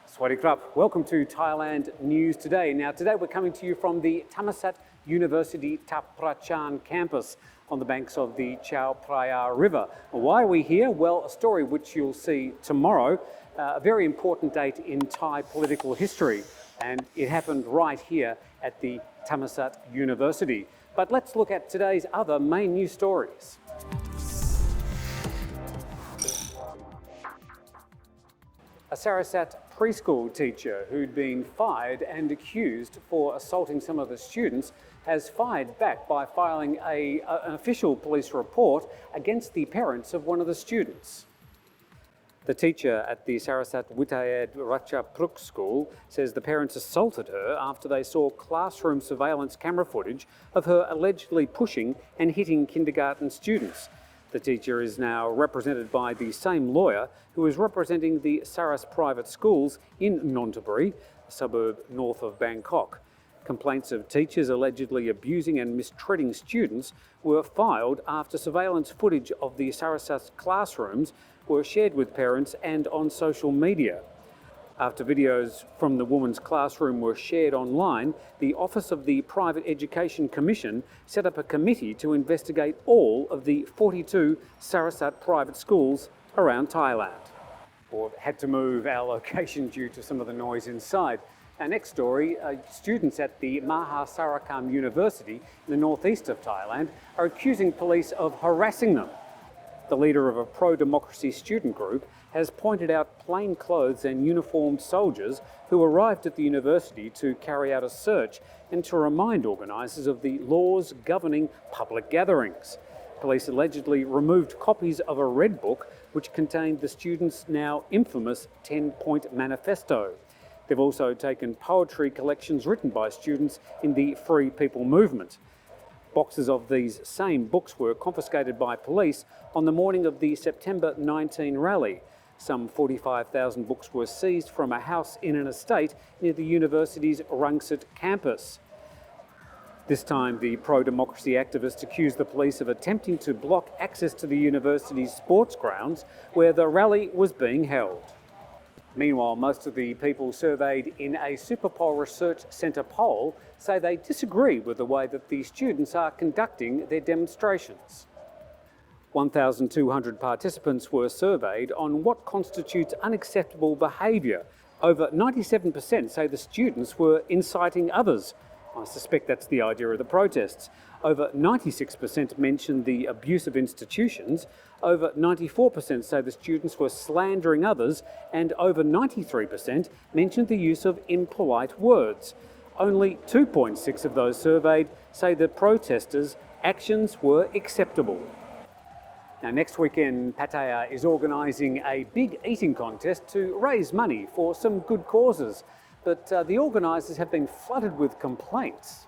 Sawasdee krap. Welcome to Thailand News Today. Now today we're coming to you from the Thammasat University Thap Prachan campus on the banks of the Chao Phraya River. Why are we here? Well, a story which you'll see tomorrow, a very important date in Thai political history, and it happened right here at the Thammasat University. But let's look at today's other main news stories. A Sarasas preschool teacher who'd been fired and accused for assaulting some of the students has fired back by filing an official police report against the parents of one of the students. The teacher at the Sarasas Witaed Ratchaphruek School says the parents assaulted her after they saw classroom surveillance camera footage of her allegedly pushing and hitting kindergarten students. The teacher is now represented by the same lawyer who is representing the Sarasas private schools in Nonthaburi, a suburb north of Bangkok. Complaints of teachers allegedly abusing and mistreating students were filed after surveillance footage of the Sarasas classrooms were shared with parents and on social media. After videos from the woman's classroom were shared online, the Office of the Private Education Commission set up a committee to investigate all of the 42 Sarasas private schools around Thailand. We've had to move our location due to some of the noise inside. Our next story, students at the Maha Sarakham University in the northeast of Thailand are accusing police of harassing them. The leader of a pro-democracy student group has pointed out plainclothes and uniformed soldiers who arrived at the university to carry out a search and to remind organisers of the laws governing public gatherings. Police allegedly removed copies of a red book which contained the students' now infamous 10-point manifesto. They've also taken poetry collections written by students in the Free People movement. Boxes of these same books were confiscated by police on the morning of the September 19 rally. Some 45,000 books were seized from a house in an estate near the university's Rangsit campus. This time, the pro-democracy activists accused the police of attempting to block access to the university's sports grounds where the rally was being held. Meanwhile, most of the people surveyed in a Superpol Research Centre poll say they disagree with the way that the students are conducting their demonstrations. 1,200 participants were surveyed on what constitutes unacceptable behaviour. Over 97% say the students were inciting others. I suspect that's the idea of the protests. Over 96% mentioned the abuse of institutions. Over 94% say the students were slandering others, and over 93% mentioned the use of impolite words. Only 2.6% of those surveyed say the protesters' actions were acceptable. Now, next weekend, Pattaya is organising a big eating contest to raise money for some good causes, but the organisers have been flooded with complaints.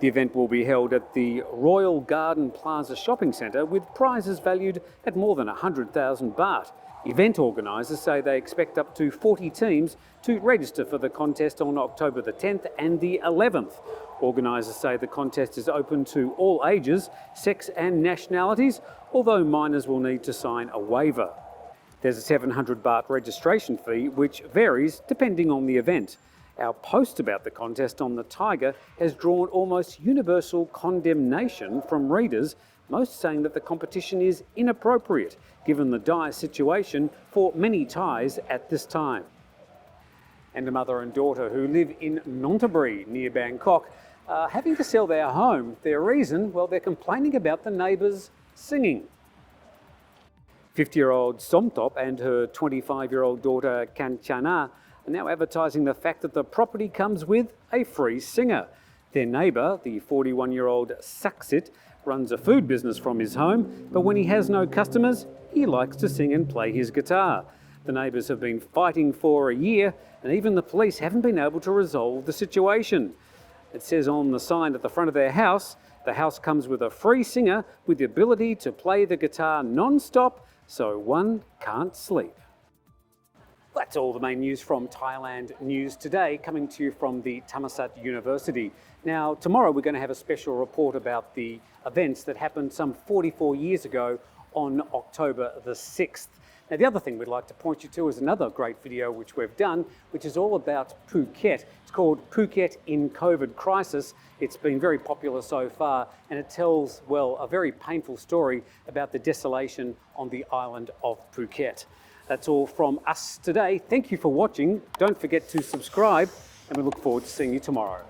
The event will be held at the Royal Garden Plaza shopping centre with prizes valued at more than 100,000 baht. Event organisers say they expect up to 40 teams to register for the contest on October the 10th and the 11th. Organisers say the contest is open to all ages, sex and nationalities, although minors will need to sign a waiver. There's a 700 baht registration fee, which varies depending on the event. Our post about the contest on the Thaiger has drawn almost universal condemnation from readers, most saying that the competition is inappropriate given the dire situation for many Thais at this time. And a mother and daughter who live in Nonthaburi near Bangkok are having to sell their home. Their reason? Well, they're complaining about the neighbours singing. 50-year-old Somtop and her 25-year-old daughter Kanchana are now advertising the fact that the property comes with a free singer. Their neighbour, the 41-year-old Saksit, runs a food business from his home, but when he has no customers, he likes to sing and play his guitar. The neighbours have been fighting for a year, and even the police haven't been able to resolve the situation. It says on the sign at the front of their house, the house comes with a free singer with the ability to play the guitar non-stop, so one can't sleep. That's all the main news from Thailand News Today, coming to you from the Thammasat University. Now, tomorrow we're going to have a special report about the events that happened some 44 years ago on October the 6th. Now, the other thing we'd like to point you to is another great video which we've done, which is all about Phuket. It's called Phuket in COVID Crisis. It's been very popular so far, and it tells, well, a very painful story about the desolation on the island of Phuket. That's all from us today. Thank you for watching. Don't forget to subscribe, and we look forward to seeing you tomorrow.